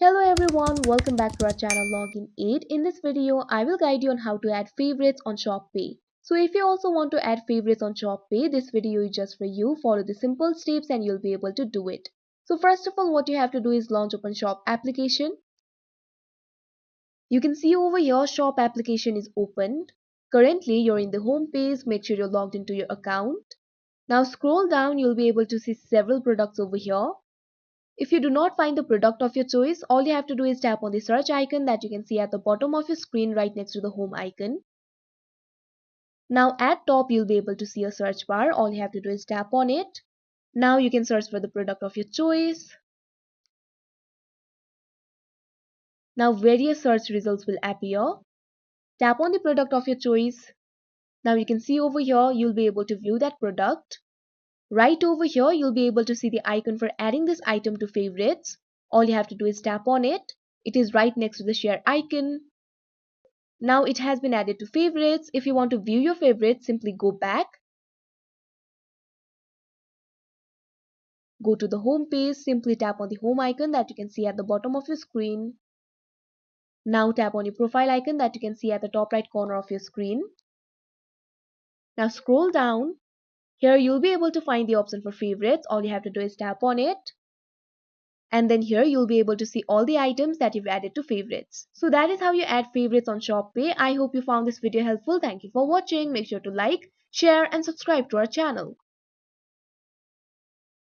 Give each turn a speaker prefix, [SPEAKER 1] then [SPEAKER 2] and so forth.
[SPEAKER 1] Hello everyone, welcome back to our channel Login 8. In this video, I will guide you on how to add favorites on ShopPay. So if you also want to add favorites on ShopPay, this video is just for you. Follow the simple steps and you'll be able to do it. So first of all, what you have to do is launch Open Shop application. You can see over here Shop application is opened. Currently, you're in the home page. Make sure you're logged into your account. Now scroll down, you'll be able to see several products over here. If you do not find the product of your choice, all you have to do is tap on the search icon that you can see at the bottom of your screen right next to the home icon. Now at top you'll be able to see a search bar. All you have to do is tap on it. Now you can search for the product of your choice. Now various search results will appear. Tap on the product of your choice. Now you can see over here you'll be able to view that product. Right over here you'll be able to see the icon for adding this item to favorites. All you have to do is tap on it. It is right next to the share icon. Now it has been added to favorites. If you want to view your favorites, simply go back. Go to the home page, simply tap on the home icon that you can see at the bottom of your screen. Now tap on your profile icon that you can see at the top right corner of your screen. Now scroll down. Here you'll be able to find the option for favorites. All you have to do is tap on it. And then here you'll be able to see all the items that you've added to favorites. So that is how you add favorites on ShopPay. I hope you found this video helpful. Thank you for watching. Make sure to like, share and subscribe to our channel.